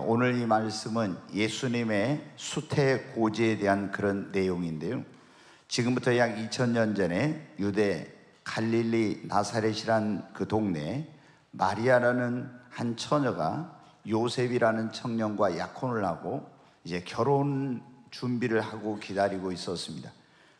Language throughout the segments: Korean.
오늘 이 말씀은 예수님의 수태고지에 대한 그런 내용인데요, 지금부터 약 2000년 전에 유대 갈릴리 나사렛이란 그 동네에 마리아라는 한 처녀가 요셉이라는 청년과 약혼을 하고 이제 결혼 준비를 하고 기다리고 있었습니다.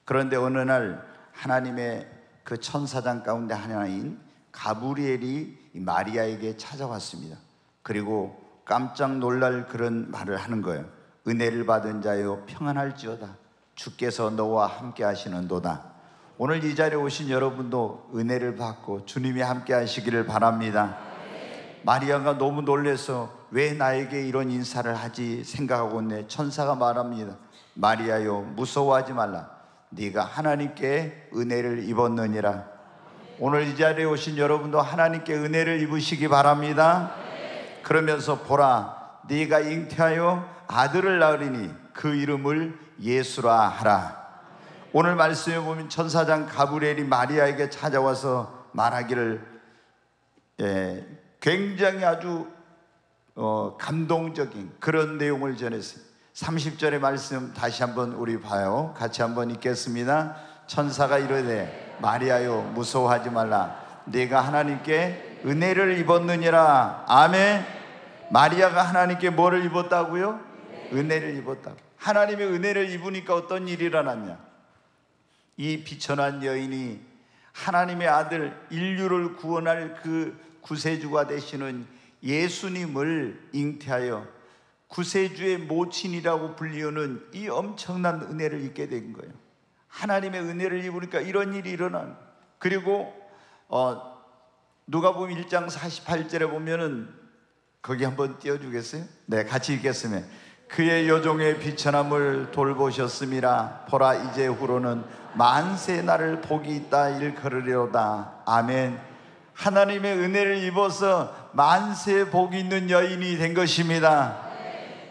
그런데 어느 날 하나님의 그 천사장 가운데 하나인 가브리엘이 마리아에게 찾아왔습니다. 그리고 깜짝 놀랄 그런 말을 하는 거예요. 은혜를 받은 자여 평안할지어다, 주께서 너와 함께 하시는도다. 오늘 이 자리에 오신 여러분도 은혜를 받고 주님이 함께 하시기를 바랍니다. 마리아가 너무 놀라서 왜 나에게 이런 인사를 하지 생각하고 있네. 천사가 말합니다. 마리아여, 무서워하지 말라. 네가 하나님께 은혜를 입었느니라. 오늘 이 자리에 오신 여러분도 하나님께 은혜를 입으시기 바랍니다. 그러면서 보라, 네가 잉태하여 아들을 낳으리니 그 이름을 예수라 하라. 오늘 말씀에 보면 천사장 가브리엘이 마리아에게 찾아와서 말하기를 굉장히 아주 감동적인 그런 내용을 전했어요. 30절의 말씀 다시 한번 우리 봐요. 같이 한번 읽겠습니다. 천사가 이르되 마리아여, 무서워하지 말라. 네가 하나님께 은혜를 입었느니라. 아멘. 마리아가 하나님께 뭐를 입었다고요? 은혜를 입었다고. 하나님의 은혜를 입으니까 어떤 일이 일어났냐? 이 비천한 여인이 하나님의 아들, 인류를 구원할 그 구세주가 되시는 예수님을 잉태하여 구세주의 모친이라고 불리우는 이 엄청난 은혜를 입게 된 거예요. 하나님의 은혜를 입으니까 이런 일이 일어난. 그리고 누가복음 1장 48절에 보면은, 거기 한번 띄워주겠어요? 네, 같이 읽겠습니다. 그의 여종의 비천함을 돌보셨음이라. 보라, 이제 후로는 만세 나를 복이 있다 일컬으리로다. 아멘. 하나님의 은혜를 입어서 만세 복이 있는 여인이 된 것입니다.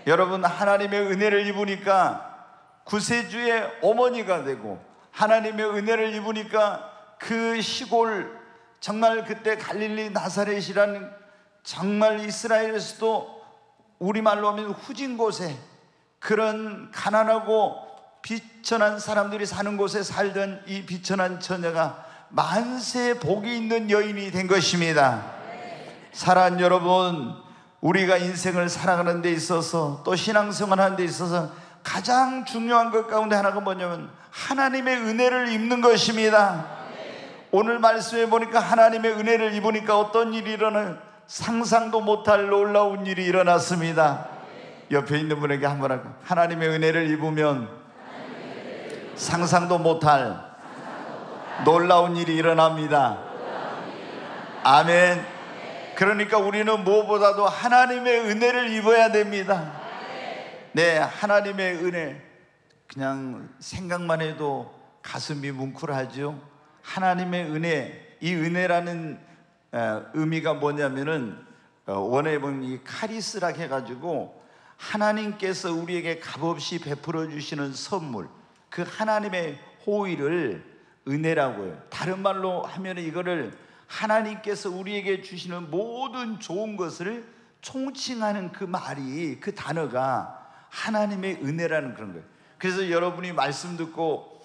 여러분, 하나님의 은혜를 입으니까 구세주의 어머니가 되고, 하나님의 은혜를 입으니까 그 시골, 정말 그때 갈릴리 나사렛이라는 정말 이스라엘에서도 우리말로 하면 후진 곳에, 그런 가난하고 비천한 사람들이 사는 곳에 살던 이 비천한 처녀가 만세 복이 있는 여인이 된 것입니다. 사랑하는 여러분, 우리가 인생을 살아가는 데 있어서 또 신앙생활하는 데 있어서 가장 중요한 것 가운데 하나가 뭐냐면 하나님의 은혜를 입는 것입니다. 오늘 말씀해 보니까 하나님의 은혜를 입으니까 어떤 일이 일어나요? 상상도 못할 놀라운 일이 일어났습니다. 옆에 있는 분에게 한번 하고, 하나님의 은혜를 입으면 상상도 못할 놀라운 일이 일어납니다. 아멘. 그러니까 우리는 무엇보다도 하나님의 은혜를 입어야 됩니다. 네, 하나님의 은혜, 그냥 생각만 해도 가슴이 뭉클하죠. 하나님의 은혜, 이 은혜라는 의미가 뭐냐면은 원어에 보면 이 카리스라 해가지고 하나님께서 우리에게 값없이 베풀어 주시는 선물, 그 하나님의 호의를 은혜라고 해요. 다른 말로 하면 이거를 하나님께서 우리에게 주시는 모든 좋은 것을 총칭하는 그 말이, 그 단어가 하나님의 은혜라는 그런 거예요. 그래서 여러분이 말씀 듣고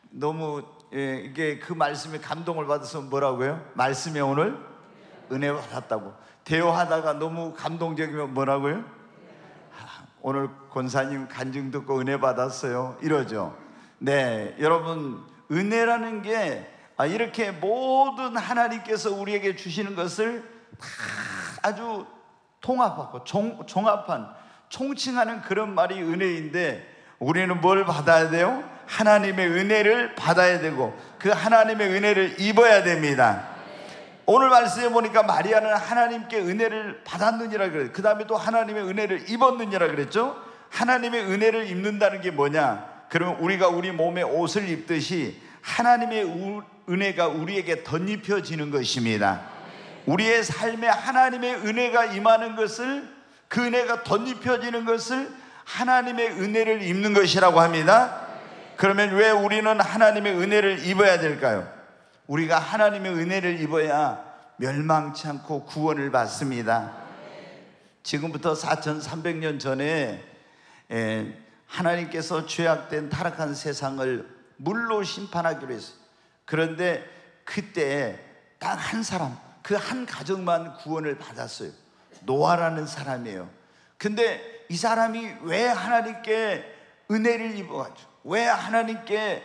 너무 이게 그 말씀에 감동을 받아서 뭐라고요? 말씀에 오늘 은혜 받았다고. 대화하다가 너무 감동적이면 뭐라고요? 오늘 권사님 간증 듣고 은혜 받았어요, 이러죠. 네, 여러분, 은혜라는 게 이렇게 모든 하나님께서 우리에게 주시는 것을 다 아주 통합하고 종합한, 총칭하는 그런 말이 은혜인데, 우리는 뭘 받아야 돼요? 하나님의 은혜를 받아야 되고 그 하나님의 은혜를 입어야 됩니다. 오늘 말씀해 보니까 마리아는 하나님께 은혜를 받았느니라 그래요. 그 다음에 또 하나님의 은혜를 입었느니라 그랬죠. 하나님의 은혜를 입는다는 게 뭐냐? 그러면 우리가 우리 몸에 옷을 입듯이 하나님의 은혜가 우리에게 덧입혀지는 것입니다. 우리의 삶에 하나님의 은혜가 임하는 것을, 그 은혜가 덧입혀지는 것을 하나님의 은혜를 입는 것이라고 합니다. 그러면 왜 우리는 하나님의 은혜를 입어야 될까요? 우리가 하나님의 은혜를 입어야 멸망치 않고 구원을 받습니다. 지금부터 4300년 전에 하나님께서 죄악된 타락한 세상을 물로 심판하기로 했어요. 그런데 그때 딱 한 사람, 그 한 가정만 구원을 받았어요. 노아라는 사람이에요. 근데 이 사람이 왜 하나님께 은혜를 입어가지고, 왜 하나님께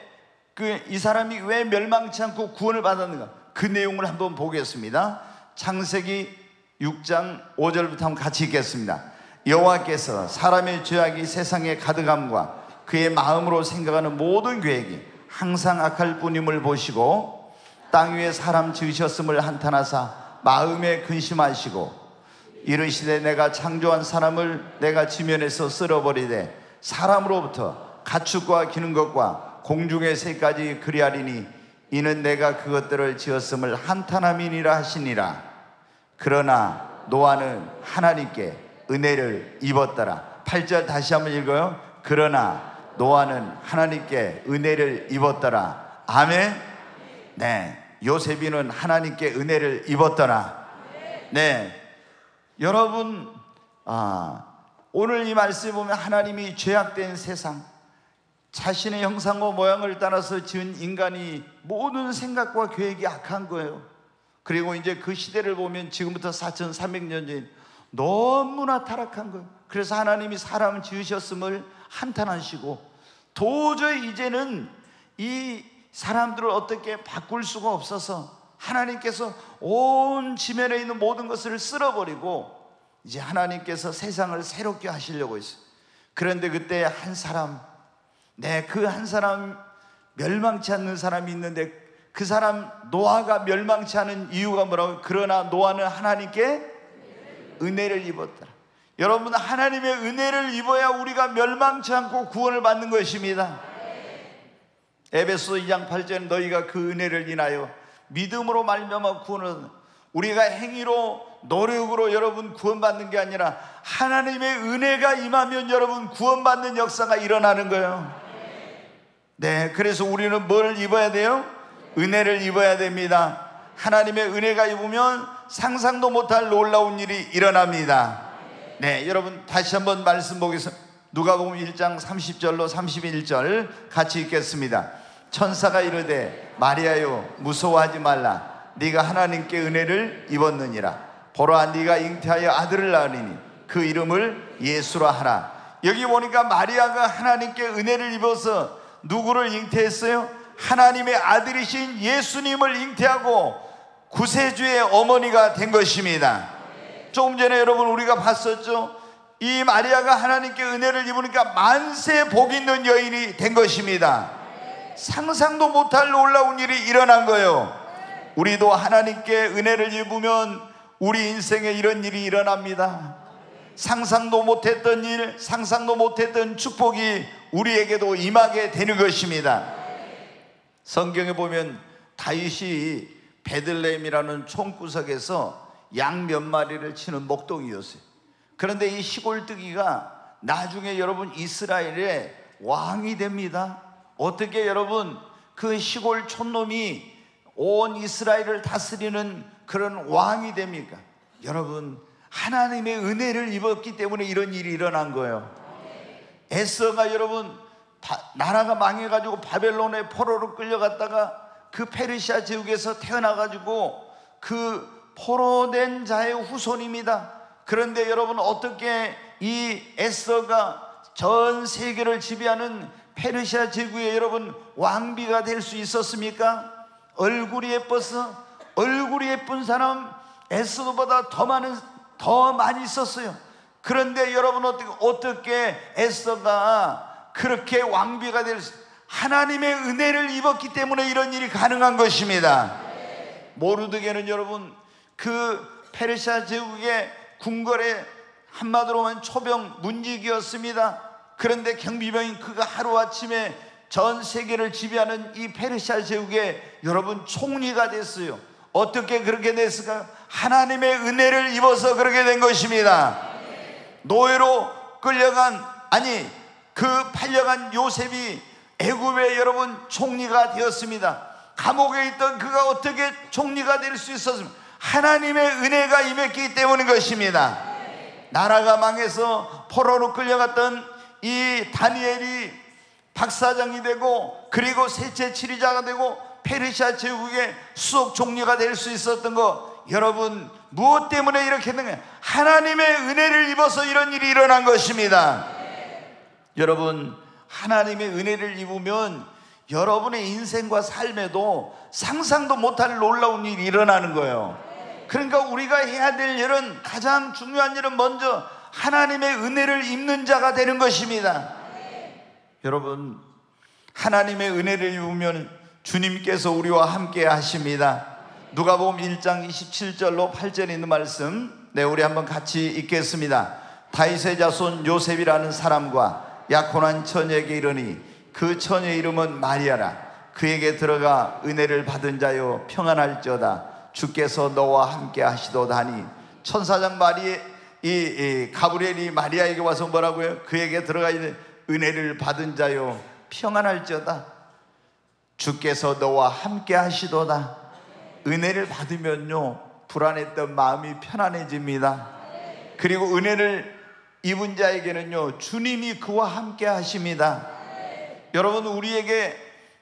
이 사람이 왜 멸망치 않고 구원을 받았는가, 그 내용을 한번 보겠습니다. 창세기 6장 5절부터 한번 같이 읽겠습니다. 여호와께서 사람의 죄악이 세상에 가득함과 그의 마음으로 생각하는 모든 계획이 항상 악할 뿐임을 보시고 땅 위에 사람 지으셨음을 한탄하사 마음에 근심하시고 이르시되 내가 창조한 사람을 내가 지면에서 쓸어버리되 사람으로부터 가축과 기는 것과 공중의 새까지 그리하리니 이는 내가 그것들을 지었음을 한탄함이니라 하시니라. 그러나 노아는 하나님께 은혜를 입었더라. 8절 다시 한번 읽어요. 그러나 노아는 하나님께 은혜를 입었더라. 아멘. 네, 요셉이는 하나님께 은혜를 입었더라. 네, 여러분, 오늘 이 말씀에 보면 하나님이 죄악된 세상, 자신의 형상과 모양을 따라서 지은 인간이 모든 생각과 계획이 악한 거예요. 그리고 이제 그 시대를 보면 지금부터 4300년 전 너무나 타락한 거예요. 그래서 하나님이 사람을 지으셨음을 한탄하시고 도저히 이제는 이 사람들을 어떻게 바꿀 수가 없어서 하나님께서 온 지면에 있는 모든 것을 쓸어버리고 이제 하나님께서 세상을 새롭게 하시려고 했어요. 그런데 그때 한 사람, 그 한 사람, 멸망치 않는 사람이 있는데 그 사람 노아가 멸망치 않은 이유가 뭐라고요? 그러나 노아는 하나님께 은혜를 입었더라. 여러분, 하나님의 은혜를 입어야 우리가 멸망치 않고 구원을 받는 것입니다. 에베소 2장 8절에 너희가 그 은혜를 인하여 믿음으로 말미암아 구원을, 우리가 행위로 노력으로 여러분 구원받는 게 아니라 하나님의 은혜가 임하면 여러분 구원받는 역사가 일어나는 거예요. 네, 그래서 우리는 뭘 입어야 돼요? 은혜를 입어야 됩니다. 하나님의 은혜가 입으면 상상도 못할 놀라운 일이 일어납니다. 네, 여러분 다시 한번 말씀 보겠습니다. 누가복음 1장 30절로 31절 같이 읽겠습니다. 천사가 이르되 마리아여 무서워하지 말라. 네가 하나님께 은혜를 입었느니라. 보라 네가 잉태하여 아들을 낳으리니 그 이름을 예수라 하라. 여기 보니까 마리아가 하나님께 은혜를 입어서 누구를 잉태했어요? 하나님의 아들이신 예수님을 잉태하고 구세주의 어머니가 된 것입니다. 조금 전에 여러분 우리가 봤었죠? 이 마리아가 하나님께 은혜를 입으니까 만세 복 있는 여인이 된 것입니다. 상상도 못할 놀라운 일이 일어난 거예요. 우리도 하나님께 은혜를 입으면 우리 인생에 이런 일이 일어납니다. 상상도 못했던 일, 상상도 못했던 축복이 우리에게도 임하게 되는 것입니다. 성경에 보면 다윗이 베들레헴이라는 총구석에서 양 몇 마리를 치는 목동이었어요. 그런데 이 시골뜨기가 나중에 여러분 이스라엘의 왕이 됩니다. 어떻게 여러분 그 시골 촌놈이 온 이스라엘을 다스리는 그런 왕이 됩니까? 여러분 하나님의 은혜를 입었기 때문에 이런 일이 일어난 거예요. 에서가 여러분 나라가 망해가지고 바벨론의 포로로 끌려갔다가 그 페르시아 제국에서 태어나가지고 그 포로된 자의 후손입니다. 그런데 여러분 어떻게 이 에서가 전 세계를 지배하는 페르시아 제국의 여러분 왕비가 될 수 있었습니까? 얼굴이 예뻐서, 얼굴이 예쁜 사람 에서보다 더 많이 있었어요. 그런데 여러분 어떻게 에서가 그렇게 왕비가 될 수, 하나님의 은혜를 입었기 때문에 이런 일이 가능한 것입니다. 모르드게는 여러분 그 페르시아 제국의 궁궐의 한마디로 하면 초병 문직이었습니다. 그런데 경비병인 그가 하루아침에 전 세계를 지배하는 이 페르시아 제국의 여러분 총리가 됐어요. 어떻게 그렇게 됐을까요? 하나님의 은혜를 입어서 그렇게 된 것입니다. 노예로 끌려간, 팔려간 요셉이 애굽의 여러분 총리가 되었습니다. 감옥에 있던 그가 어떻게 총리가 될 수 있었습니까? 하나님의 은혜가 임했기 때문인 것입니다. 나라가 망해서 포로로 끌려갔던 이 다니엘이 박사장이 되고 그리고 셋째 치리자가 되고 페르시아 제국의 수석 총리가 될 수 있었던 거, 여러분 무엇 때문에 이렇게 된 거예요? 하나님의 은혜를 입어서 이런 일이 일어난 것입니다. 여러분, 하나님의 은혜를 입으면 여러분의 인생과 삶에도 상상도 못할 놀라운 일이 일어나는 거예요. 그러니까 우리가 해야 될 일은, 가장 중요한 일은 먼저 하나님의 은혜를 입는 자가 되는 것입니다. 여러분, 하나님의 은혜를 입으면 주님께서 우리와 함께 하십니다. 누가복음 1장 27절로 8절에 있는 말씀, 우리 한번 같이 읽겠습니다. 다윗의 자손 요셉이라는 사람과 약혼한 처녀에게 이르니 그 처녀의 이름은 마리아라. 그에게 들어가 은혜를 받은 자여 평안할지어다. 주께서 너와 함께 하시도다 하니, 천사장 가브리엘이 마리아에게 와서 뭐라고요? 그에게 들어가 있는 은혜를 받은 자여 평안할지어다. 주께서 너와 함께 하시도다. 은혜를 받으면요, 불안했던 마음이 편안해집니다. 그리고 은혜를 입은 자에게는요, 주님이 그와 함께 하십니다. 여러분, 우리에게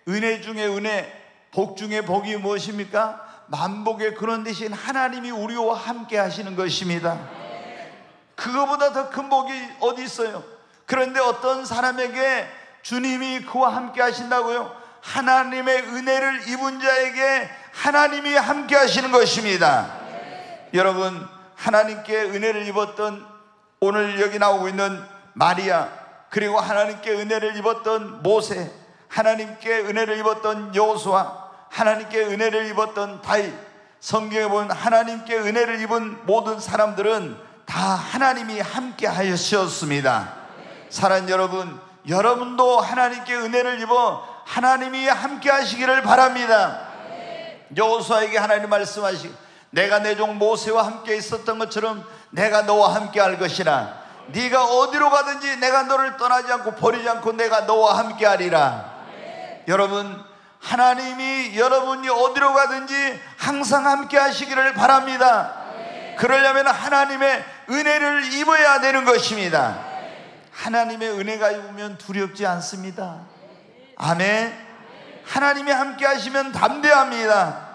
은혜 중에 은혜, 복 중에 복이 무엇입니까? 만복의 근원 되신 하나님이 우리와 함께 하시는 것입니다. 그거보다 더 큰 복이 어디 있어요? 그런데 어떤 사람에게 주님이 그와 함께 하신다고요? 하나님의 은혜를 입은 자에게 하나님이 함께 하시는 것입니다. 여러분, 하나님께 은혜를 입었던, 오늘 여기 나오고 있는 마리아, 그리고 하나님께 은혜를 입었던 모세, 하나님께 은혜를 입었던 여호수아, 하나님께 은혜를 입었던 다윗, 성경에 보면 하나님께 은혜를 입은 모든 사람들은 다 하나님이 함께 하셨습니다. 사랑하는 여러분, 여러분도 하나님께 은혜를 입어 하나님이 함께 하시기를 바랍니다. 여호수아에게 하나님 말씀하시고, 내가 내 종 모세와 함께 있었던 것처럼 내가 너와 함께 할 것이라. 네가 어디로 가든지 내가 너를 떠나지 않고 버리지 않고 내가 너와 함께 하리라. 여러분, 하나님이 여러분이 어디로 가든지 항상 함께 하시기를 바랍니다. 그러려면 하나님의 은혜를 입어야 되는 것입니다. 하나님의 은혜가 입으면 두렵지 않습니다. 아멘. 하나님이 함께 하시면 담대합니다.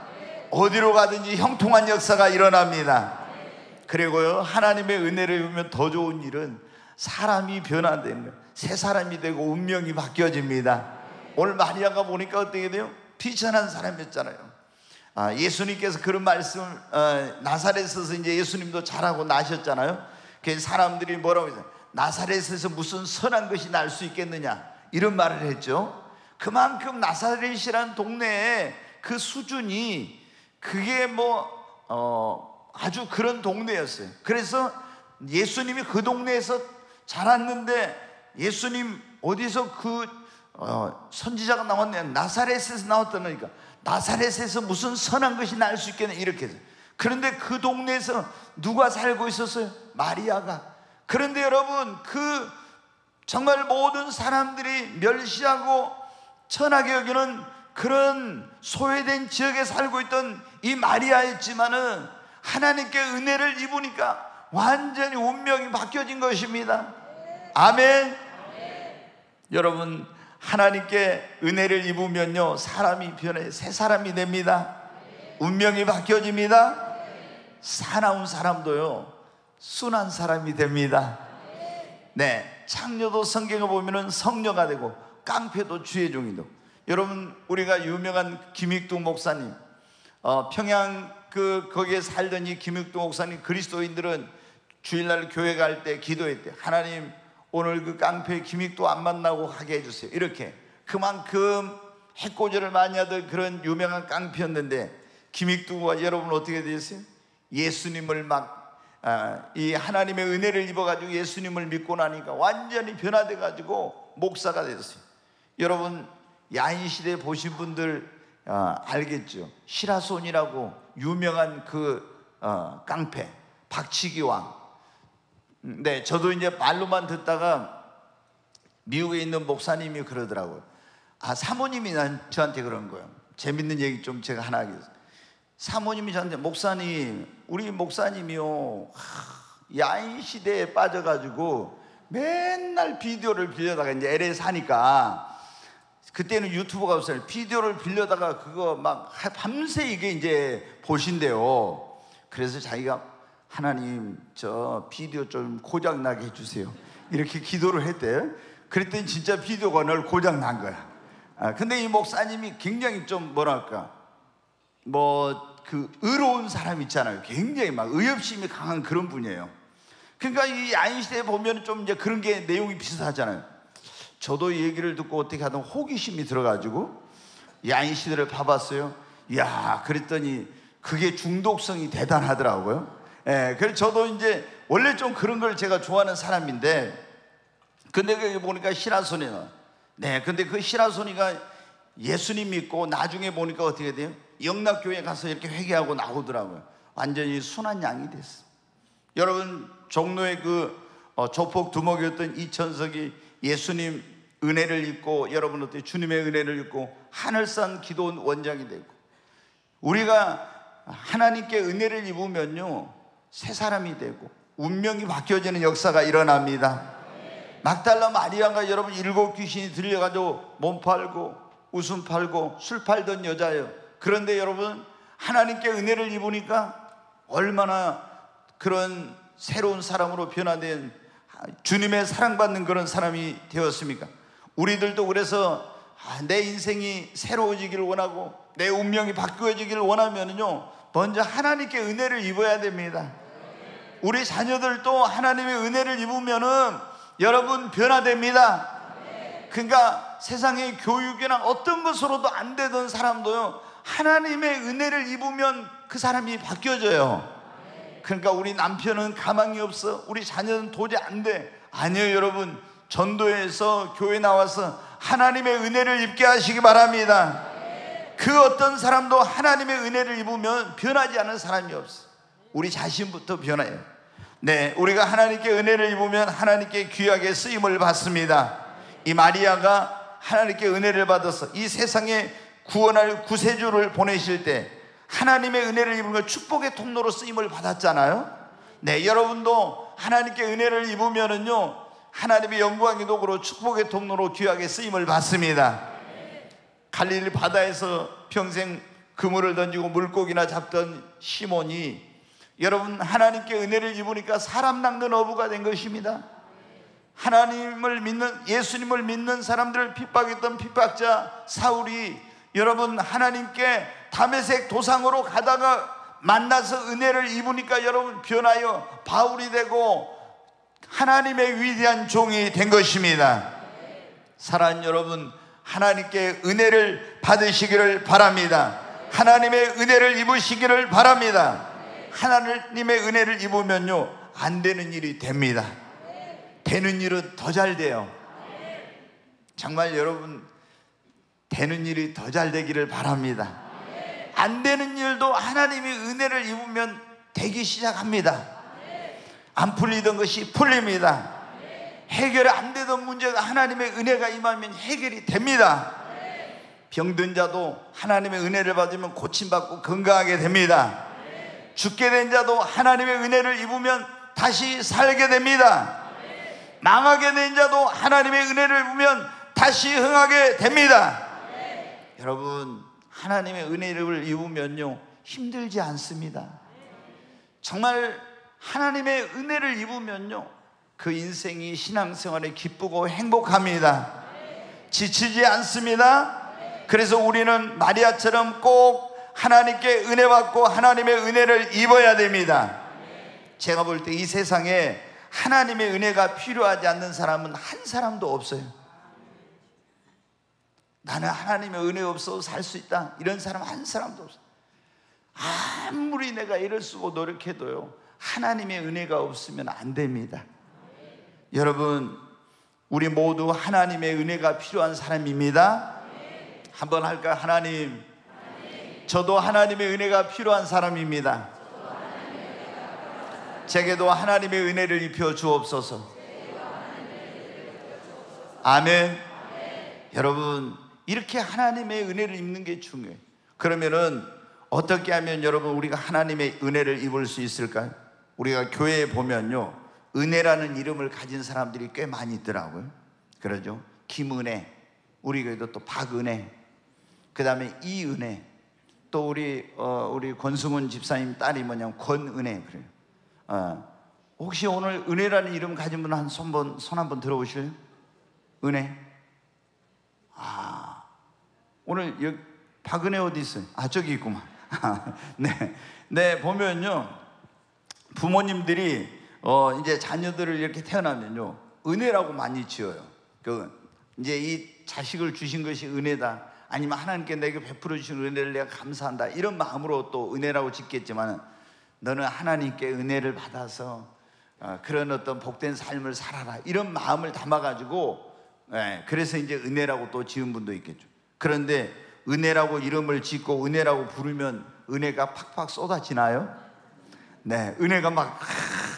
어디로 가든지 형통한 역사가 일어납니다. 그리고요, 하나님의 은혜를 입으면 더 좋은 일은 사람이 변화되는, 새 사람이 되고 운명이 바뀌어집니다. 오늘 마리아가 보니까 어떻게 돼요? 비천한 사람이었잖아요. 예수님께서 그런 말씀을, 나사렛에서 이제 예수님도 자라고 나셨잖아요. 그래서 사람들이 뭐라고 했어요? 나사렛에서 무슨 선한 것이 날 수 있겠느냐, 이런 말을 했죠. 그만큼 나사렛이라는 동네에 그 수준이, 그게 아주 그런 동네였어요. 그래서 예수님이 그 동네에서 자랐는데, 예수님 어디서 선지자가 나왔냐, 나사렛에서 나왔다니까, 나사렛에서 무슨 선한 것이 날 수 있겠냐, 이렇게 해서. 그런데 그 동네에서 누가 살고 있었어요? 마리아가. 그런데 여러분, 정말 모든 사람들이 멸시하고 천하게 여기는 그런 소외된 지역에 살고 있던 이 마리아였지만은 하나님께 은혜를 입으니까 완전히 운명이 바뀌어진 것입니다. 아멘. 여러분, 하나님께 은혜를 입으면요, 사람이 변해 새 사람이 됩니다. 운명이 바뀌어집니다. 사나운 사람도요, 순한 사람이 됩니다. 창녀도 성경을 보면은 성녀가 되고 깡패도 주의 종이 되고. 여러분, 우리가 유명한 김익두 목사님, 평양 거기에 살던 이 김익두 목사님, 그리스도인들은 주일날 교회 갈 때 기도했대. 하나님, 오늘 그 깡패 김익두 안 만나고 가게 해주세요. 이렇게. 그만큼 해코지를 많이 하던 그런 유명한 깡패였는데, 김익두가 여러분 어떻게 되었어요? 예수님을 이 하나님의 은혜를 입어가지고 예수님을 믿고 나니까 완전히 변화돼가지고 목사가 됐어요. 여러분, 야인시대 보신 분들 알겠죠? 시라손이라고 유명한 깡패 박치기왕. 저도 이제 말로만 듣다가 미국에 있는 목사님이 그러더라고요. 사모님이 저한테 그런 거예요. 재밌는 얘기 좀 제가 하나 하겠습니다. 사모님이 저한테, 목사님, 우리 목사님이요, 야인 시대에 빠져가지고 맨날 비디오를 빌려다가, 이제 LA 사니까 그때는 유튜브가 없어요. 비디오를 빌려다가 그거 막 밤새 이게 이제 보신대요. 그래서 자기가 하나님 저 비디오 좀 고장나게 해주세요 이렇게 기도를 했대요. 그랬더니 진짜 비디오가 늘 고장난 거야. 근데 이 목사님이 굉장히 좀 뭐랄까 그 의로운 사람 있잖아요. 굉장히 막 의협심이 강한 그런 분이에요. 그러니까 이 야인시대에 보면 좀 이제 그런 게 내용이 비슷하잖아요. 저도 이 얘기를 듣고 어떻게 하든 호기심이 들어가지고 야인시대를 봐봤어요. 이야, 그랬더니 그게 중독성이 대단하더라고요. 그래서 저도 이제 원래 좀 그런 걸 제가 좋아하는 사람인데, 근데 거기 보니까 시라소니가, 근데 그 시라소니가 예수님 믿고 나중에 보니까 어떻게 돼요? 영락교회 가서 이렇게 회개하고 나오더라고요. 완전히 순한 양이 됐어. 여러분, 종로의 조폭 두목이었던 이천석이 예수님 은혜를 입고, 여러분 어때요? 주님의 은혜를 입고 하늘산 기도원 원장이 되고, 우리가 하나님께 은혜를 입으면요 새 사람이 되고 운명이 바뀌어지는 역사가 일어납니다. 막달라 마리아가 여러분 7 귀신이 들려가지고 몸 팔고 웃음 팔고 술 팔던 여자예요. 그런데 여러분 하나님께 은혜를 입으니까 얼마나 그런 새로운 사람으로 변화된 주님의 사랑받는 그런 사람이 되었습니까? 우리들도 그래서 내 인생이 새로워지기를 원하고 내 운명이 바뀌어지기를 원하면요 먼저 하나님께 은혜를 입어야 됩니다. 우리 자녀들도 하나님의 은혜를 입으면은 여러분 변화됩니다. 그러니까 세상의 교육이나 어떤 것으로도 안 되던 사람도요 하나님의 은혜를 입으면 그 사람이 바뀌어져요. 그러니까 우리 남편은 가망이 없어, 우리 자녀는 도저히 안 돼. 아니에요. 여러분, 전도에서 교회 나와서 하나님의 은혜를 입게 하시기 바랍니다. 그 어떤 사람도 하나님의 은혜를 입으면 변하지 않은 사람이 없어. 우리 자신부터 변해요. 우리가 하나님께 은혜를 입으면 하나님께 귀하게 쓰임을 받습니다. 이 마리아가 하나님께 은혜를 받아서 이 세상에 구원할 구세주를 보내실 때 하나님의 은혜를 입은 건 축복의 통로로 쓰임을 받았잖아요. 여러분도 하나님께 은혜를 입으면은요 하나님의 영광의 도구로 축복의 통로로 귀하게 쓰임을 받습니다. 갈릴리 바다에서 평생 그물을 던지고 물고기나 잡던 시몬이 여러분 하나님께 은혜를 입으니까 사람 낚는 어부가 된 것입니다. 하나님을 믿는, 예수님을 믿는 사람들을 핍박했던 핍박자 사울이 여러분 하나님께 다메섹 도상으로 가다가 만나서 은혜를 입으니까 여러분 변하여 바울이 되고 하나님의 위대한 종이 된 것입니다. 사랑하는 여러분, 하나님께 은혜를 받으시기를 바랍니다. 하나님의 은혜를 입으시기를 바랍니다. 하나님의 은혜를 입으면요 안 되는 일이 됩니다. 되는 일은 더 잘 돼요. 정말 여러분 되는 일이 더 잘 되기를 바랍니다. 안 되는 일도 하나님의 은혜를 입으면 되기 시작합니다. 안 풀리던 것이 풀립니다. 해결이 안 되던 문제가 하나님의 은혜가 임하면 해결이 됩니다. 병든 자도 하나님의 은혜를 받으면 고침받고 건강하게 됩니다. 죽게 된 자도 하나님의 은혜를 입으면 다시 살게 됩니다. 망하게 된 자도 하나님의 은혜를 입으면 다시 흥하게 됩니다. 여러분 하나님의 은혜를 입으면요 힘들지 않습니다. 정말 하나님의 은혜를 입으면요 그 인생이 신앙생활에 기쁘고 행복합니다. 지치지 않습니다. 그래서 우리는 마리아처럼 꼭 하나님께 은혜 받고 하나님의 은혜를 입어야 됩니다. 제가 볼 때 이 세상에 하나님의 은혜가 필요하지 않는 사람은 한 사람도 없어요. 나는 하나님의 은혜 없어도 살 수 있다 이런 사람 한 사람도 없어요. 아무리 내가 애를 쓰고 노력해도요 하나님의 은혜가 없으면 안 됩니다. 여러분 우리 모두 하나님의 은혜가 필요한 사람입니다. 한번 할까요? 하나님, 저도 하나님의 은혜가 필요한 사람입니다. 제게도 하나님의 은혜를 입혀 주옵소서. 아멘. 여러분 이렇게 하나님의 은혜를 입는 게 중요해요. 그러면은 어떻게 하면 여러분 우리가 하나님의 은혜를 입을 수 있을까요? 우리가 교회에 보면요, 은혜라는 이름을 가진 사람들이 꽤 많이 있더라고요. 그러죠. 김은혜, 우리 교회도 또 박은혜, 그 다음에 이은혜, 또 우리 권승훈 집사님 딸이 뭐냐면 권은혜. 그래요. 혹시 오늘 은혜라는 이름 가진 분 한 손 한번 들어보실래요? 은혜. 오늘 여기 박은혜 어디 있어요? 저기 있구만. 네, 보면요, 부모님들이 이제 자녀들을 이렇게 태어나면요, 은혜라고 많이 지어요. 이제 이 자식을 주신 것이 은혜다, 아니면 하나님께 내게 베풀어 주신 은혜를 내가 감사한다, 이런 마음으로 또 은혜라고 짓겠지만, 너는 하나님께 은혜를 받아서 그런 어떤 복된 삶을 살아라, 이런 마음을 담아가지고, 그래서 이제 은혜라고 또 지은 분도 있겠죠. 그런데 은혜라고 이름을 짓고 은혜라고 부르면 은혜가 팍팍 쏟아지나요? 네, 은혜가 막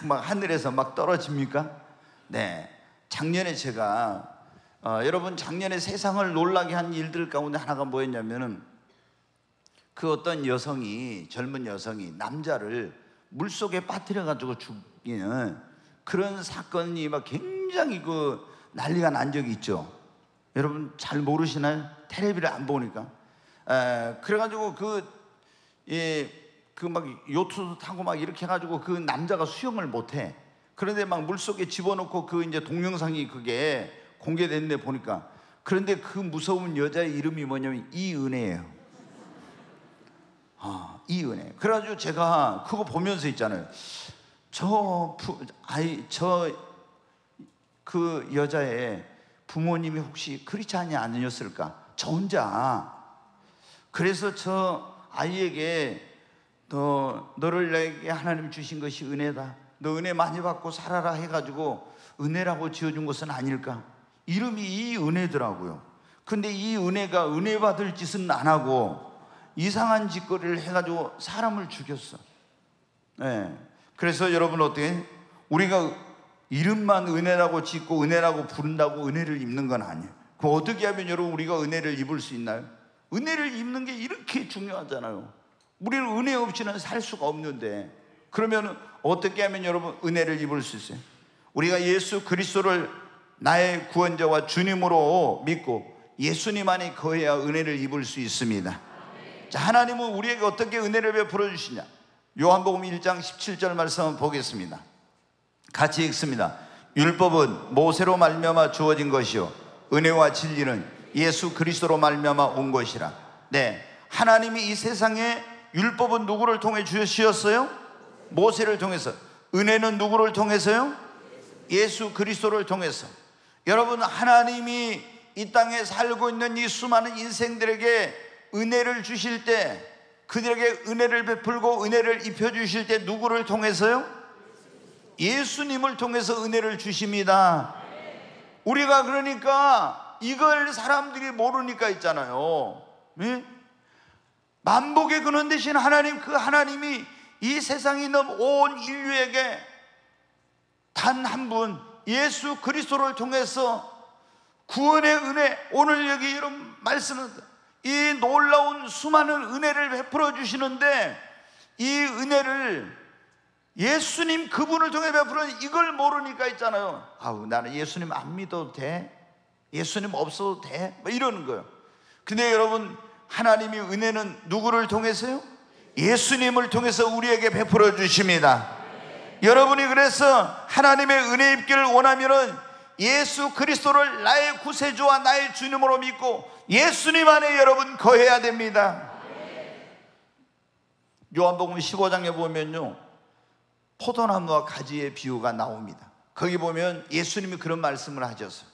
하늘에서 막 떨어집니까? 네, 작년에 제가 여러분, 작년에 세상을 놀라게 한 일들 가운데 하나가 뭐였냐면은, 그 어떤 여성이, 젊은 여성이 남자를 물속에 빠뜨려 가지고 죽이는 그런 사건이 막 굉장히 난리가 난 적이 있죠. 여러분 잘 모르시나요? 텔레비를 안 보니까. 그래가지고 막 요트도 타고 막 이렇게 해가지고 그 남자가 수영을 못해. 그런데 막 물속에 집어넣고 이제 동영상이 그게 공개됐는데 보니까, 그런데 그 무서운 여자의 이름이 뭐냐면 이은혜예요. 이은혜. 그래가지고 제가 그거 보면서 있잖아요, 그 여자의 부모님이 혹시 크리스찬이 아니었을까? 저 혼자. 그래서 저 아이에게 너를 내게 하나님 주신 것이 은혜다, 너 은혜 많이 받고 살아라 해가지고 은혜라고 지어준 것은 아닐까? 이름이 이은혜더라고요. 근데 이 은혜가 은혜 받을 짓은 안 하고 이상한 짓거리를 해가지고 사람을 죽였어. 그래서 여러분 어떻게, 우리가 이름만 은혜라고 짓고 은혜라고 부른다고 은혜를 입는 건 아니에요. 그럼 어떻게 하면 여러분 우리가 은혜를 입을 수 있나요? 은혜를 입는 게 이렇게 중요하잖아요. 우리는 은혜 없이는 살 수가 없는데, 그러면 어떻게 하면 여러분 은혜를 입을 수 있어요? 우리가 예수 그리스도를 나의 구원자와 주님으로 믿고 예수님 안에 거해야 은혜를 입을 수 있습니다. 자, 하나님은 우리에게 어떻게 은혜를 베풀어 주시냐? 요한복음 1장 17절 말씀 한번 보겠습니다. 같이 읽습니다. 율법은 모세로 말미암아 주어진 것이요 은혜와 진리는 예수 그리스도로 말미암아 온 것이라. 네, 하나님이 이 세상에 율법은 누구를 통해 주셨어요? 모세를 통해서. 은혜는 누구를 통해서요? 예수 그리스도를 통해서. 여러분, 하나님이 이 땅에 살고 있는 이 수많은 인생들에게 은혜를 주실 때, 그들에게 은혜를 베풀고 은혜를 입혀 주실 때 누구를 통해서요? 예수님을 통해서 은혜를 주십니다. 우리가 그러니까 이걸 사람들이 모르니까 있잖아요. 만복의 근원 되신 하나님, 그 하나님이 이 세상에 있는 온 인류에게 단 한 분 예수 그리스도를 통해서 구원의 은혜, 오늘 여기 이런 말씀은 이 놀라운 수많은 은혜를 베풀어 주시는데, 이 은혜를 예수님 그분을 통해 베푸는 이걸 모르니까 있잖아요. 나는 예수님 안 믿어도 돼? 예수님 없어도 돼? 뭐 이러는 거예요. 근데 여러분, 하나님이 은혜는 누구를 통해서요? 예수님을 통해서 우리에게 베풀어 주십니다. 여러분이 그래서 하나님의 은혜 입기를 원하면은 예수 그리스도를 나의 구세주와 나의 주님으로 믿고 예수님 안에 여러분 거해야 됩니다. 요한복음 15장에 보면요, 포도나무와 가지의 비유가 나옵니다. 거기 보면 예수님이 그런 말씀을 하셨어요.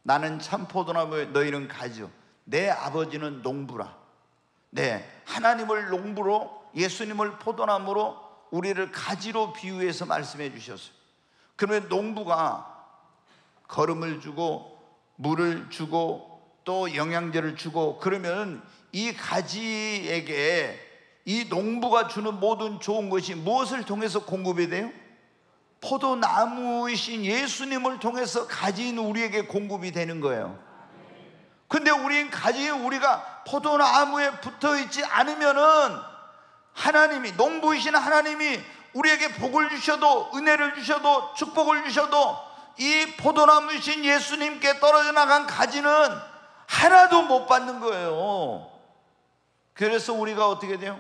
나는 참 포도나무, 너희는 가지요, 내 아버지는 농부라. 네, 하나님을 농부로, 예수님을 포도나무로, 우리를 가지로 비유해서 말씀해 주셨어요. 그러면 농부가 거름을 주고 물을 주고 또 영양제를 주고, 그러면 이 가지에게 이 농부가 주는 모든 좋은 것이 무엇을 통해서 공급이 돼요? 포도나무이신 예수님을 통해서 가지인 우리에게 공급이 되는 거예요. 근데 우리가 포도나무에 붙어 있지 않으면은 하나님이, 농부이신 하나님이 우리에게 복을 주셔도, 은혜를 주셔도, 축복을 주셔도 이 포도나무이신 예수님께 떨어져 나간 가지는 하나도 못 받는 거예요. 그래서 우리가 어떻게 돼요?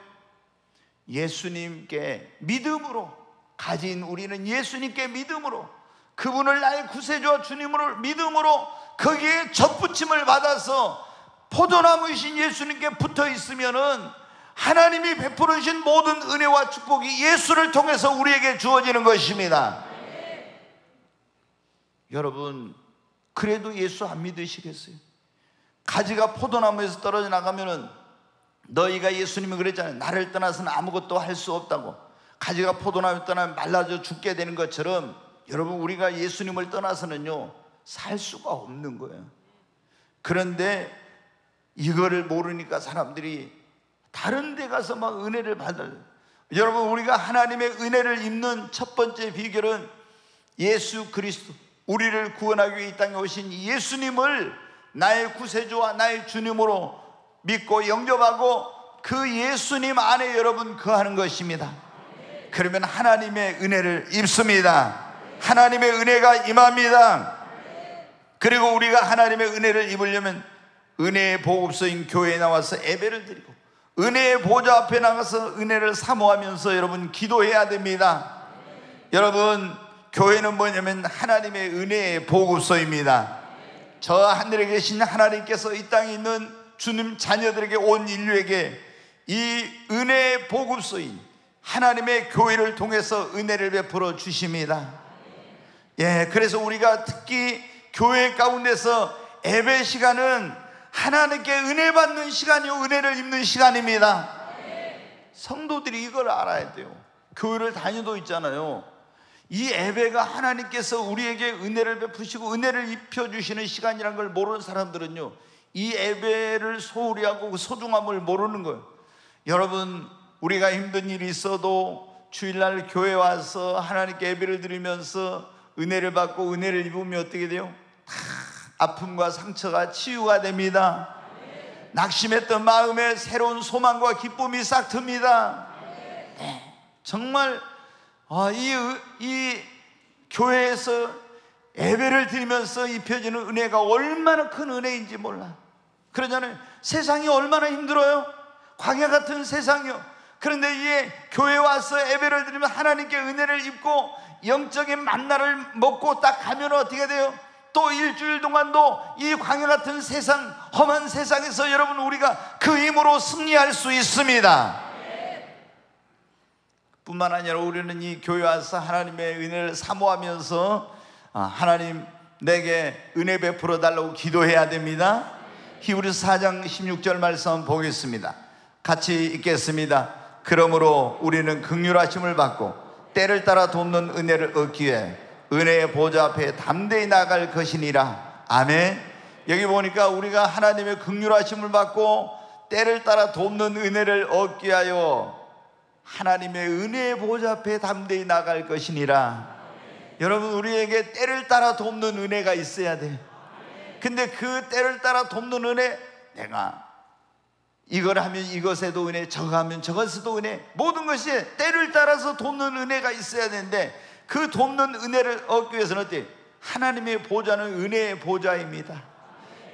예수님께 믿음으로, 가진 우리는 예수님께 믿음으로, 그분을 나의 구세주와 주님으로 믿음으로 거기에 접붙임을 받아서 포도나무이신 예수님께 붙어 있으면은 하나님이 베풀어 주신 모든 은혜와 축복이 예수를 통해서 우리에게 주어지는 것입니다. 여러분, 그래도 예수 안 믿으시겠어요? 가지가 포도나무에서 떨어져 나가면은, 너희가 예수님이 그랬잖아요. 나를 떠나서는 아무것도 할 수 없다고. 가지가 포도나무 떠나면 말라져 죽게 되는 것처럼, 여러분, 우리가 예수님을 떠나서는요 살 수가 없는 거예요. 그런데 이거를 모르니까 사람들이 다른 데 가서 막 은혜를 받아요. 여러분, 우리가 하나님의 은혜를 입는 첫 번째 비결은 예수 그리스도, 우리를 구원하기 위해 이 땅에 오신 예수님을 나의 구세주와 나의 주님으로 믿고 영접하고 그 예수님 안에 여러분 거하는 것입니다. 그러면 하나님의 은혜를 입습니다. 하나님의 은혜가 임합니다. 그리고 우리가 하나님의 은혜를 입으려면 은혜의 보급소인 교회에 나와서 예배를 드리고 은혜의 보좌 앞에 나가서 은혜를 사모하면서 여러분 기도해야 됩니다. 여러분, 교회는 뭐냐면 하나님의 은혜의 보급소입니다. 저 하늘에 계신 하나님께서 이 땅에 있는 주님 자녀들에게, 온 인류에게 이 은혜의 보급소인 하나님의 교회를 통해서 은혜를 베풀어 주십니다. 그래서 우리가 특히 교회 가운데서 예배 시간은 하나님께 은혜 받는 시간이요, 은혜를 입는 시간입니다. 성도들이 이걸 알아야 돼요. 교회를 다녀도 있잖아요. 이 예배가 하나님께서 우리에게 은혜를 베푸시고 은혜를 입혀주시는 시간이라는 걸 모르는 사람들은요, 이 예배를 소홀히 하고 그 소중함을 모르는 거예요. 여러분, 우리가 힘든 일이 있어도 주일날 교회 와서 하나님께 예배를 드리면서 은혜를 받고 은혜를 입으면 어떻게 돼요? 아픔과 상처가 치유가 됩니다. 낙심했던 마음에 새로운 소망과 기쁨이 싹 틉니다. 정말 이 교회에서 예배를 드리면서 입혀지는 은혜가 얼마나 큰 은혜인지 몰라. 그러잖아요. 세상이 얼마나 힘들어요? 광야 같은 세상이요. 그런데 이 교회 와서 예배를 드리면 하나님께 은혜를 입고 영적인 만나를 먹고 딱 가면 어떻게 돼요? 또 일주일 동안도 이 광야 같은 세상, 험한 세상에서 여러분 우리가 그 힘으로 승리할 수 있습니다. 뿐만 아니라 우리는 이 교회 와서 하나님의 은혜를 사모하면서 하나님 내게 은혜 베풀어 달라고 기도해야 됩니다. 히브리서 4장 16절 말씀 보겠습니다. 같이 읽겠습니다. 그러므로 우리는 긍휼하심을 받고 때를 따라 돕는 은혜를 얻기 위해 은혜의 보좌 앞에 담대히 나갈 것이니라. 아멘. 여기 보니까 우리가 하나님의 긍휼하심을 받고 때를 따라 돕는 은혜를 얻기 위하여 하나님의 은혜의 보좌 앞에 담대히 나갈 것이니라. 여러분, 우리에게 때를 따라 돕는 은혜가 있어야 돼. 근데 그 때를 따라 돕는 은혜, 내가 이걸 하면 이것에도 은혜, 저거 하면 저것에도 은혜, 모든 것이 때를 따라서 돕는 은혜가 있어야 되는데, 그 돕는 은혜를 얻기 위해서는 어때요? 하나님의 보좌는 은혜의 보좌입니다.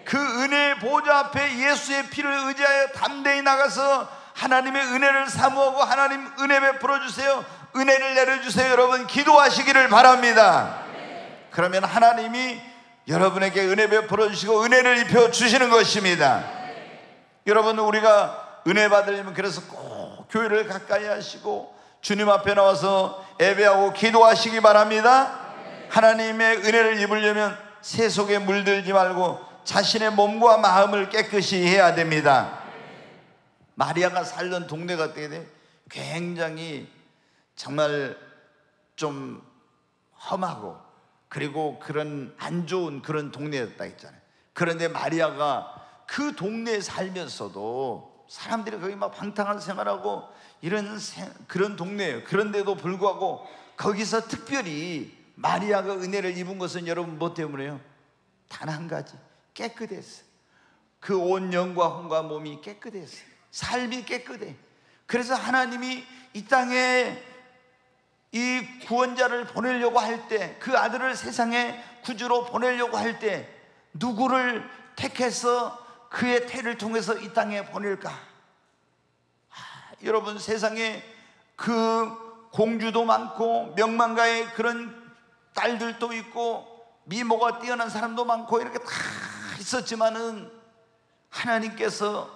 그 은혜의 보좌 앞에 예수의 피를 의지하여 담대히 나가서 하나님의 은혜를 사모하고, 하나님 은혜 베풀어 주세요, 은혜를 내려주세요, 여러분 기도하시기를 바랍니다. 그러면 하나님이 여러분에게 은혜 베풀어 주시고 은혜를 입혀 주시는 것입니다. 여러분, 우리가 은혜 받으려면 그래서 꼭 교회를 가까이 하시고 주님 앞에 나와서 예배하고 기도하시기 바랍니다. 하나님의 은혜를 입으려면 세속에 물들지 말고 자신의 몸과 마음을 깨끗이 해야 됩니다. 마리아가 살던 동네가 어떻게 돼? 굉장히 정말 좀 험하고 그리고 그런 안 좋은 그런 동네였다 했잖아요. 그런데 마리아가 그 동네에 살면서도 사람들이 거기 막 방탕한 생활하고 이런 그런 동네예요. 그런데도 불구하고 거기서 특별히 마리아가 은혜를 입은 것은 여러분 뭐 때문에요? 단 한 가지, 깨끗했어요. 그 온 영과 혼과 몸이 깨끗했어요. 삶이 깨끗해. 그래서 하나님이 이 땅에 이 구원자를 보내려고 할 때, 그 아들을 세상에 구주로 보내려고 할 때 누구를 택해서 그의 태를 통해서 이 땅에 보낼까? 여러분, 세상에 그 공주도 많고 명망가의 그런 딸들도 있고 미모가 뛰어난 사람도 많고 이렇게 다 있었지만은 하나님께서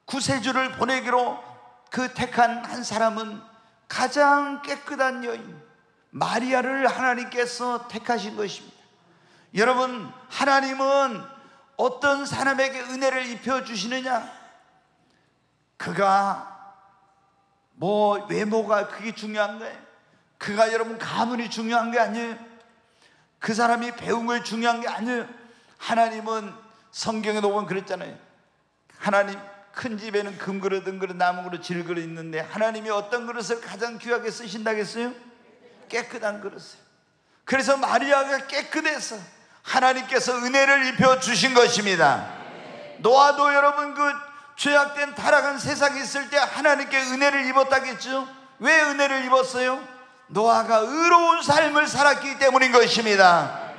구세주를 보내기로 그 택한 한 사람은 가장 깨끗한 여인 마리아를 하나님께서 택하신 것입니다. 여러분, 하나님은 어떤 사람에게 은혜를 입혀주시느냐? 그가 뭐 외모가 그게 중요한 거예요? 그가 여러분 가문이 중요한 게 아니에요. 그 사람이 배운 게 중요한 게 아니에요. 하나님은 성경에 보면 그랬잖아요. 하나님 큰 집에는 금그릇, 은그릇, 나무그릇, 질그릇 있는데 하나님이 어떤 그릇을 가장 귀하게 쓰신다겠어요? 깨끗한 그릇을. 그래서 마리아가 깨끗해서 하나님께서 은혜를 입혀 주신 것입니다. 노아도 여러분 그 죄악된 타락한 세상에 있을 때 하나님께 은혜를 입었다겠죠? 왜 은혜를 입었어요? 노아가 의로운 삶을 살았기 때문인 것입니다.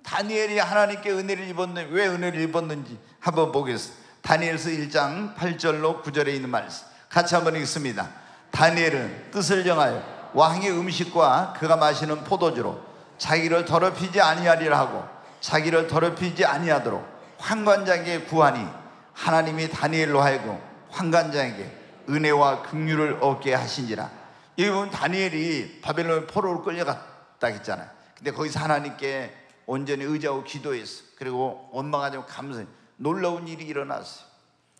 다니엘이 하나님께 은혜를 입었는데 왜 은혜를 입었는지 한번 보겠습니다. 다니엘서 1장 8절로 9절에 있는 말씀 같이 한번 읽습니다. 다니엘은 뜻을 정하여 왕의 음식과 그가 마시는 포도주로 자기를 더럽히지 아니하리라 하고 자기를 더럽히지 아니하도록 환관장에게 구하니 하나님이 다니엘로 하여금 환관장에게 은혜와 긍휼을 얻게 하신지라. 여기 보면 다니엘이 바벨론 포로로 끌려갔다 했잖아요. 근데 거기서 하나님께 온전히 의지하고 기도했어. 그리고 원망하지 감사해. 놀라운 일이 일어났어요.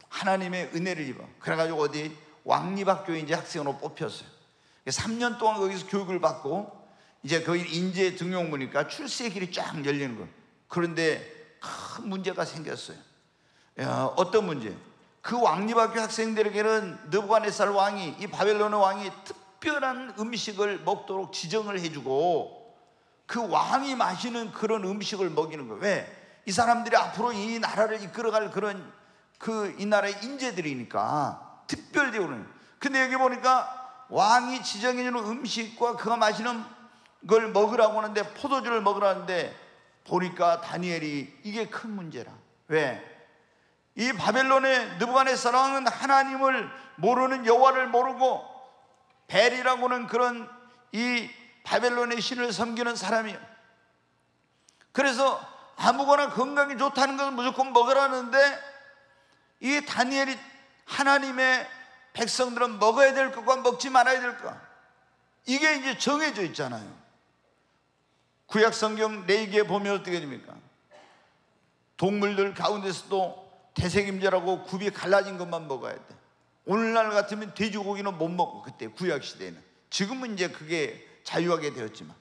하나님의 은혜를 입어. 그래가지고 어디 왕립학교에 이제 학생으로 뽑혔어요. 3년 동안 거기서 교육을 받고 이제 거기 인재 등용부니까 출세의 길이 쫙 열리는 거예요. 그런데 큰 문제가 생겼어요. 어떤 문제? 그 왕립학교 학생들에게는 느부갓네살 왕이, 이 바벨론의 왕이 특별한 음식을 먹도록 지정을 해주고 그 왕이 마시는 그런 음식을 먹이는 거예요. 왜? 이 사람들이 앞으로 이 나라를 이끌어갈 그런 이 나라의 인재들이니까 특별히 오는. 근데 여기 보니까 왕이 지정해주는 음식과 그가 마시는 걸 먹으라고 하는데 포도주를 먹으라는데 보니까 다니엘이 이게 큰 문제라. 왜? 이 바벨론의 느부갓네살 왕은 하나님을 모르는, 여호와를 모르고 벨이라고 하는 그런 이 바벨론의 신을 섬기는 사람이에요. 그래서 아무거나 건강이 좋다는 것은 무조건 먹으라는데 이 다니엘이 하나님의 백성들은 먹어야 될 것과 먹지 말아야 될 것, 이게 이제 정해져 있잖아요. 구약 성경 레위기에 보면 어떻게 됩니까? 동물들 가운데서도 되새김질하고 굽이 갈라진 것만 먹어야 돼. 오늘날 같으면 돼지고기는 못 먹고, 그때 구약 시대에는. 지금은 이제 그게 자유하게 되었지만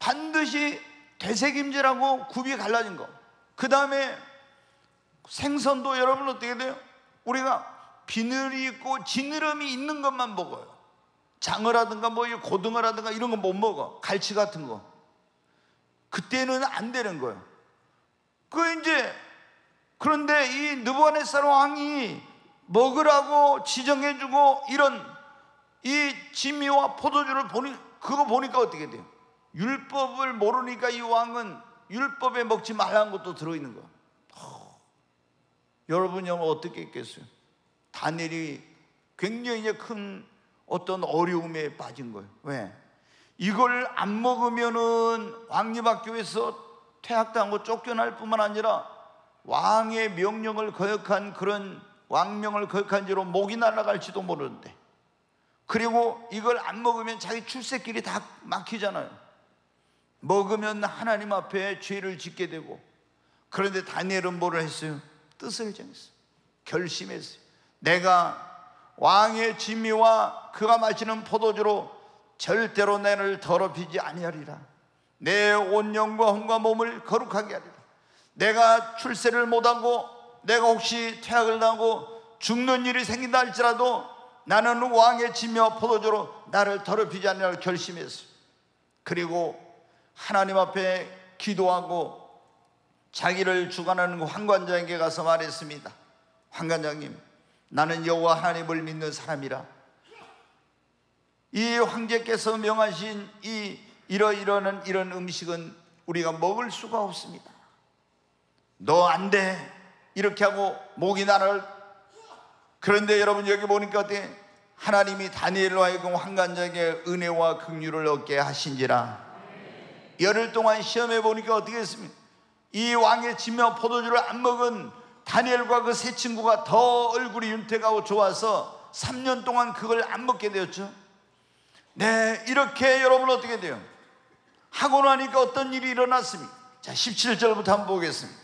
반드시 되새김질하고 굽이 갈라진 거. 그 다음에 생선도 여러분 어떻게 돼요? 우리가 비늘이 있고 지느러미 있는 것만 먹어요. 장어라든가 뭐 고등어라든가 이런 거 못 먹어. 갈치 같은 거. 그때는 안 되는 거예요. 그런데 이 느부갓네살 왕이 먹으라고 지정해주고 이런 이 진미와 포도주를 그거 보니까 어떻게 돼요? 율법을 모르니까 이 왕은 율법에 먹지 말라는 것도 들어있는 거예요. 여러분이 어떻게 했겠어요? 다니엘이 굉장히 이제 큰 어떤 어려움에 빠진 거예요. 왜? 이걸 안 먹으면은 왕립학교에서 퇴학당하고 쫓겨날 뿐만 아니라 왕의 명령을 거역한 그런 왕명을 거역한 죄로 목이 날아갈지도 모르는데, 그리고 이걸 안 먹으면 자기 출세길이 다 막히잖아요. 먹으면 하나님 앞에 죄를 짓게 되고. 그런데 다니엘은 뭐를 했어요? 뜻을 정했어요. 결심했어요. 내가 왕의 진미와 그가 마시는 포도주로 절대로 나를 더럽히지 아니하리라. 내 온 영과 혼과 몸을 거룩하게 하리라. 내가 출세를 못하고 내가 혹시 퇴학을 당하고 죽는 일이 생긴다 할지라도 나는 왕의 진미와 포도주로 나를 더럽히지 않으리라 결심했어요. 그리고 하나님 앞에 기도하고 자기를 주관하는 환관장에게 가서 말했습니다. 환관장님, 나는 여호와 하나님을 믿는 사람이라 이 황제께서 명하신 이런 음식은 우리가 먹을 수가 없습니다. 너 안 돼, 이렇게 하고 목이 나를. 그런데 여러분 여기 보니까 어때? 하나님이 다니엘로 하여금 환관자에게 은혜와 긍휼을 얻게 하신지라. 열흘 동안 시험해 보니까 어떻게 했습니까? 이 왕의 진면 포도주를 안 먹은 다니엘과 그 세 친구가 더 얼굴이 윤택하고 좋아서 3년 동안 그걸 안 먹게 되었죠. 네, 이렇게 여러분 어떻게 돼요? 하고 나니까 어떤 일이 일어났습니까? 자, 17절부터 한번 보겠습니다.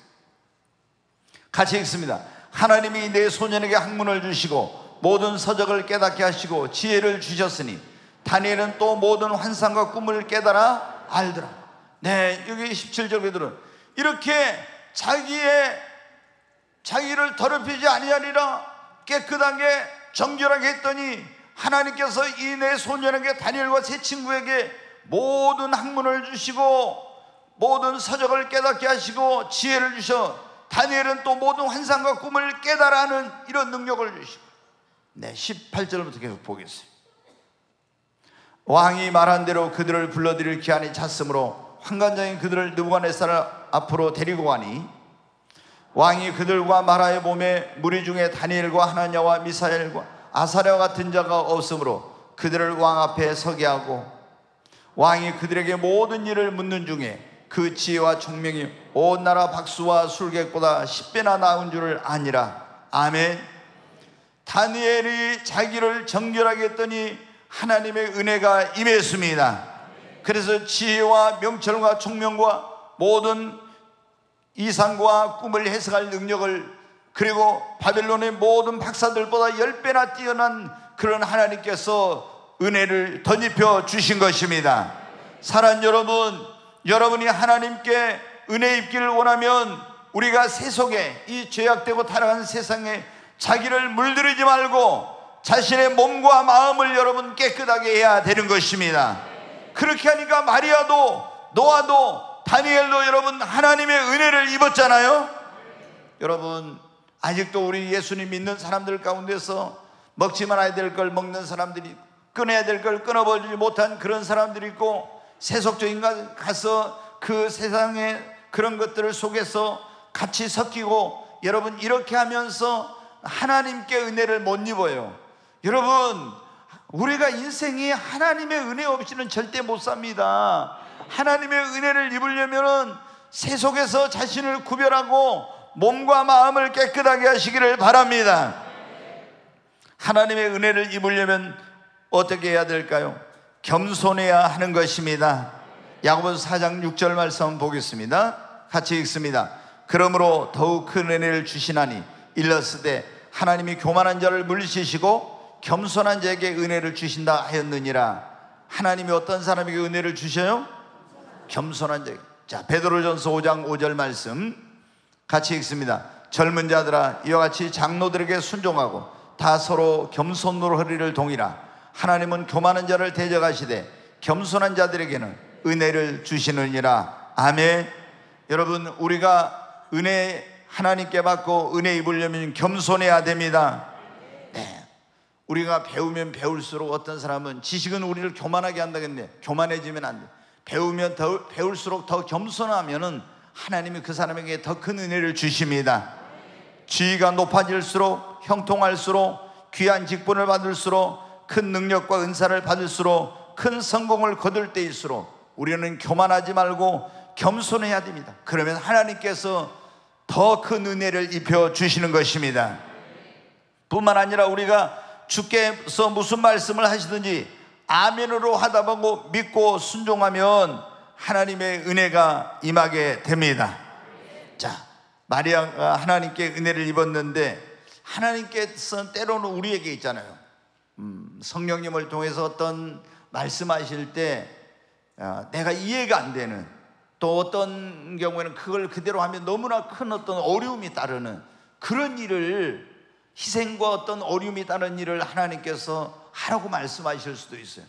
같이 읽습니다. 하나님이 내 소년에게 학문을 주시고 모든 서적을 깨닫게 하시고 지혜를 주셨으니 다니엘은 또 모든 환상과 꿈을 깨달아 알더라. 네, 여기 17절 그들은 이렇게 자기를 더럽히지 아니하리라 깨끗하게 정결하게 했더니 하나님께서 이 내 소년에게 다니엘과 세 친구에게 모든 학문을 주시고 모든 서적을 깨닫게 하시고 지혜를 주셔 다니엘은 또 모든 환상과 꿈을 깨달아 하는 이런 능력을 주시고. 네, 18절부터 계속 보겠습니다. 왕이 말한 대로 그들을 불러들일 기한이 찼으므로 환관장이 그들을 느부갓네살 앞으로 데리고 가니 왕이 그들과 말하여 보매 무리 중에 다니엘과 하나냐와 미사엘과 아사랴와 같은 자가 없으므로 그들을 왕 앞에 서게 하고 왕이 그들에게 모든 일을 묻는 중에 그 지혜와 총명이 온 나라 박수와 술객보다 10배나 나은 줄을 아니라. 아멘. 다니엘이 자기를 정결하게 했더니 하나님의 은혜가 임했습니다. 그래서 지혜와 명철과 총명과 모든 이상과 꿈을 해석할 능력을, 그리고 바벨론의 모든 박사들보다 10배나 뛰어난 그런 하나님께서 은혜를 덧입혀 주신 것입니다. 사랑하는 여러분, 여러분이 하나님께 은혜 입기를 원하면 우리가 세속에 이 죄악되고 타락한 세상에 자기를 물들이지 말고 자신의 몸과 마음을 여러분 깨끗하게 해야 되는 것입니다. 그렇게 하니까 마리아도 노아도 다니엘도 여러분 하나님의 은혜를 입었잖아요. 여러분 아직도 우리 예수님 믿는 사람들 가운데서 먹지 말아야 될 걸 먹는 사람들이, 끊어야 될 걸 끊어버리지 못한 그런 사람들이 있고, 세속적인 가 가서 그 세상의 그런 것들을 속에서 같이 섞이고, 여러분 이렇게 하면서 하나님께 은혜를 못 입어요. 여러분 우리가 인생이 하나님의 은혜 없이는 절대 못 삽니다. 하나님의 은혜를 입으려면 세속에서 자신을 구별하고 몸과 마음을 깨끗하게 하시기를 바랍니다. 하나님의 은혜를 입으려면 어떻게 해야 될까요? 겸손해야 하는 것입니다. 야고보서 4장 6절 말씀 보겠습니다. 같이 읽습니다. 그러므로 더욱 큰 은혜를 주시나니 일렀으되 하나님이 교만한 자를 물리치시고 겸손한 자에게 은혜를 주신다 하였느니라. 하나님이 어떤 사람에게 은혜를 주셔요? 겸손한 자에게. 자, 베드로전서 5장 5절 말씀 같이 읽습니다. 젊은 자들아 이와 같이 장로들에게 순종하고 다 서로 겸손으로 허리를 동이라. 하나님은 교만한 자를 대적하시되 겸손한 자들에게는 은혜를 주시느니라. 아멘. 여러분 우리가 은혜 하나님께 받고 은혜 입으려면 겸손해야 됩니다. 네. 우리가 배우면 배울수록 어떤 사람은 지식은 우리를 교만하게 한다겠네. 교만해지면 안 돼. 배우면 배울수록 더 겸손하면은 하나님이 그 사람에게 더 큰 은혜를 주십니다. 지위가 높아질수록 형통할수록 귀한 직분을 받을수록 큰 능력과 은사를 받을수록 큰 성공을 거둘 때일수록 우리는 교만하지 말고 겸손해야 됩니다. 그러면 하나님께서 더 큰 은혜를 입혀 주시는 것입니다. 뿐만 아니라 우리가 주께서 무슨 말씀을 하시든지 아멘으로 하다 보고 믿고 순종하면 하나님의 은혜가 임하게 됩니다. 자, 마리아가 하나님께 은혜를 입었는데 하나님께서는 때로는 우리에게 있잖아요. 성령님을 통해서 어떤 말씀하실 때 내가 이해가 안 되는, 또 어떤 경우에는 그걸 그대로 하면 너무나 큰 어떤 어려움이 따르는 그런 일을, 희생과 어떤 어려움이 따르는 일을 하나님께서 하라고 말씀하실 수도 있어요.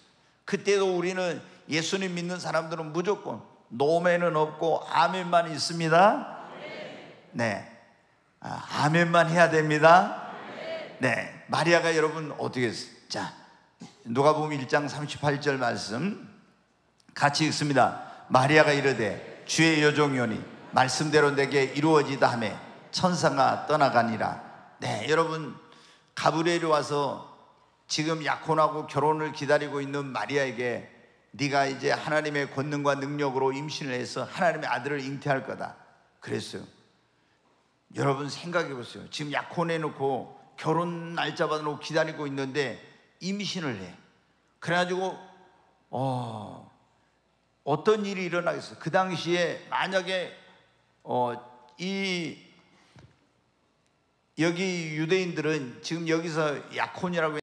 그때도 우리는 예수님 믿는 사람들은 무조건 노멘은 없고 아멘만 있습니다. 네, 아멘만 해야 됩니다. 네, 마리아가 여러분 어떻게 했어요? 자, 누가복음 1장 38절 말씀 같이 읽습니다. 마리아가 이르되 주의 여종이오니 말씀대로 내게 이루어지다 하매 천사가 떠나가니라. 네, 여러분, 가브리엘이 와서 지금 약혼하고 결혼을 기다리고 있는 마리아에게 네가 이제 하나님의 권능과 능력으로 임신을 해서 하나님의 아들을 잉태할 거다 그랬어요. 여러분 생각해 보세요. 지금 약혼해 놓고 결혼 날짜 받으려고 기다리고 있는데 임신을 해. 그래가지고 어떤 일이 일어나겠어요? 그 당시에 만약에 여기 유대인들은 지금 여기서 약혼이라고